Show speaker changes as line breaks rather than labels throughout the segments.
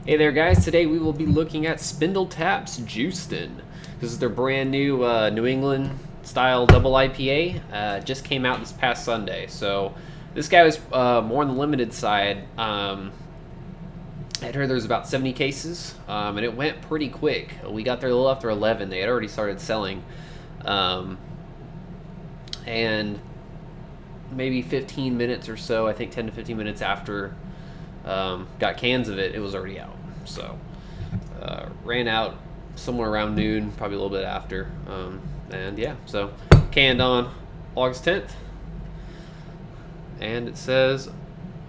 Hey there guys, today we will be looking at Spindletap's Juiceton. This is their brand new New England style double IPA. Just came out this past Sunday. So this guy was more on the limited side. I'd heard there was about 70 cases, and it went pretty quick. We got there a little after 11. They had already started selling. And maybe 15 minutes or so, I think 10 to 15 minutes after got cans of it, it was already out. So ran out somewhere around noon, probably a little bit after. And yeah, so canned on August 10th. And it says,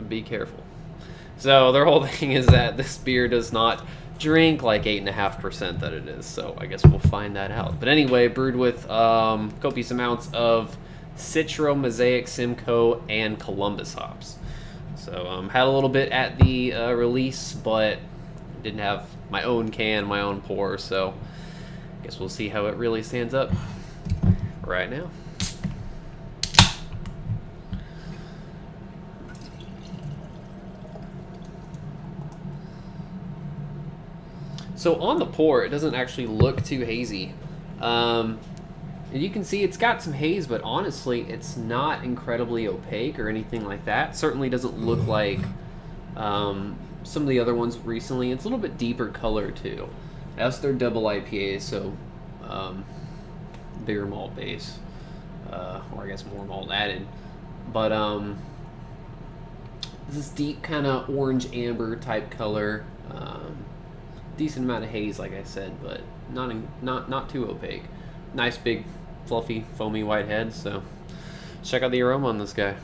be careful. So their whole thing is that this beer does not drink like 8.5% that it is. So I guess we'll find that out. But anyway, brewed with copious amounts of citra, mosaic, simcoe, and Columbus hops. So had a little bit at the release, but didn't have my own can, my own pour. So I guess we'll see how it really stands up right now. So on the pour, it doesn't actually look too hazy. And you can see it's got some haze, but honestly, it's not incredibly opaque or anything like that. Certainly doesn't look like some of the other ones recently. It's a little bit deeper color too. That's their double IPA, so bigger malt base, or I guess more malt added. But this is deep kind of orange amber type color. Decent amount of haze, like I said, but not too opaque. Nice big fluffy foamy white head. So check out the aroma on this guy.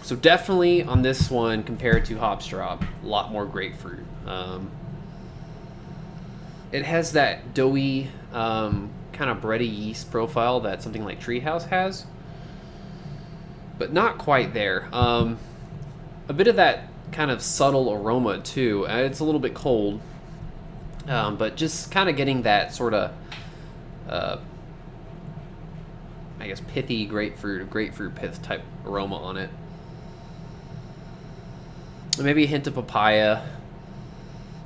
So definitely on this one, compared to Hops Drop, a lot more grapefruit. It has that doughy kind of bready yeast profile that something like Treehouse has, but not quite there. A bit of that kind of subtle aroma too. It's a little bit cold, but just kind of getting that sort of I guess pithy grapefruit pith type aroma on it. Maybe a hint of papaya,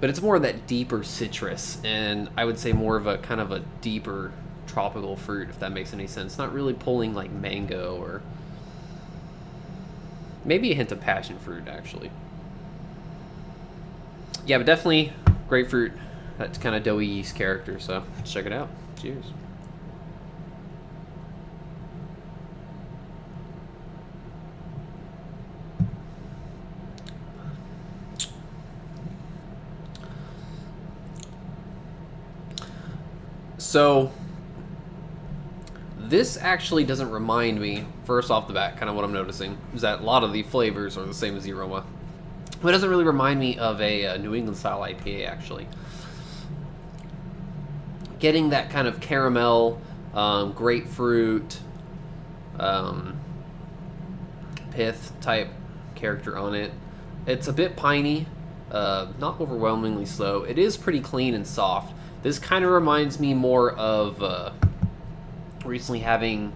but it's more of that deeper citrus, and I would say more of a kind of a deeper tropical fruit, if that makes any sense. Not really pulling like mango, or maybe a hint of passion fruit actually. Yeah, but definitely grapefruit, that kind of doughy yeast character. So let's check it out. Cheers. So this actually doesn't remind me, first off the bat, kind of what I'm noticing is that a lot of the flavors are the same as the aroma. But it doesn't really remind me of a New England style IPA actually. Getting that kind of caramel, grapefruit, pith type character on it. It's a bit piney, not overwhelmingly slow. It is pretty clean and soft. This kind of reminds me more of recently having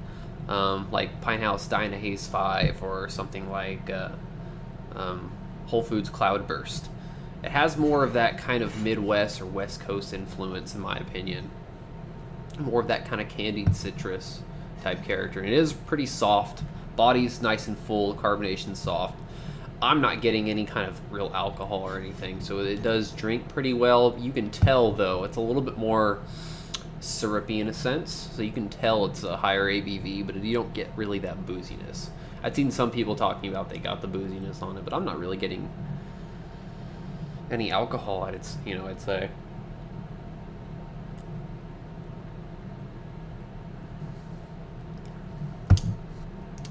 like Pinehouse Dyna Haze 5 or something like Whole Foods Cloudburst. It has more of that kind of Midwest or West Coast influence, in my opinion. More of that kind of candied citrus type character. And it is pretty soft. Body's nice and full, carbonation soft. I'm not getting any kind of real alcohol or anything, so it does drink pretty well. You can tell, though, it's a little bit more syrupy in a sense, so you can tell it's a higher ABV, but you don't get really that booziness. I've seen some people talking about they got the booziness on it, but I'm not really getting any alcohol. I'd say.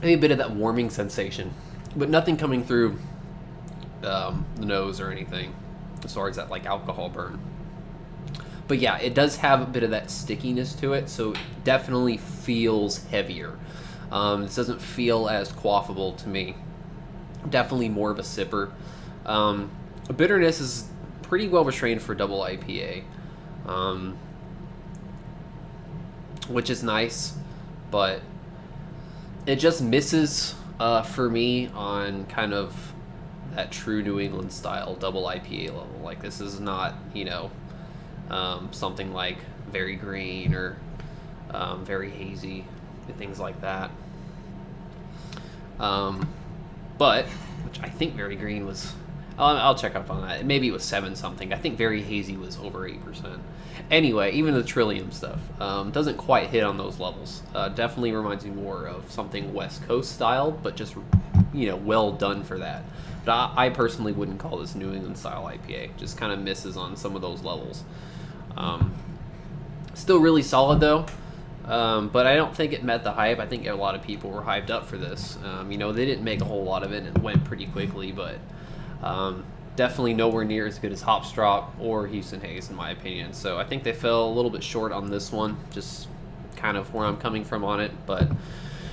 Maybe a bit of that warming sensation, but nothing coming through the nose or anything as far as that like alcohol burn. But yeah, it does have a bit of that stickiness to it, so it definitely feels heavier. This doesn't feel as quaffable to me. Definitely more of a sipper. Bitterness is pretty well restrained for double IPA, which is nice, but it just misses for me on kind of that true New England style double IPA level. Like, this is not, you know, something like very green or very hazy and things like that. But, which I think very green was, I'll check up on that. Maybe it was 7 something. I think very hazy was over 8%. Anyway, even the Trillium stuff doesn't quite hit on those levels. Definitely reminds me more of something West Coast style, but just, you know, well done for that. But I personally wouldn't call this New England style IPA. Just kind of misses on some of those levels. Still really solid though. But I don't think it met the hype. I think a lot of people were hyped up for this. You know, they didn't make a whole lot of it, and it went pretty quickly, but definitely nowhere near as good as Hopstrop or Houston Hayes, in my opinion. So I think they fell a little bit short on this one, just kind of where I'm coming from on it, but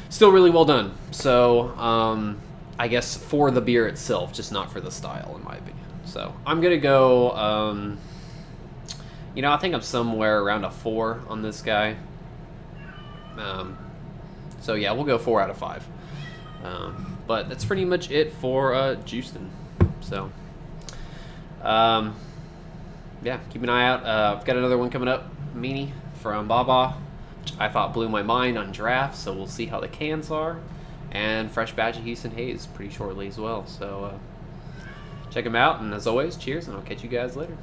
still really well done. So I guess for the beer itself, just not for the style, in my opinion. So I'm going to go, you know, I think I'm somewhere around a 4 on this guy. So yeah, we'll go 4 out of 5. But that's pretty much it for Juiceton. So yeah, keep an eye out. I've got another one coming up, Meanie from Baba, which I thought blew my mind on draft, so we'll see how the cans are. And fresh batch of Houston Hayes pretty shortly as well. So check them out, and as always, cheers, and I'll catch you guys later.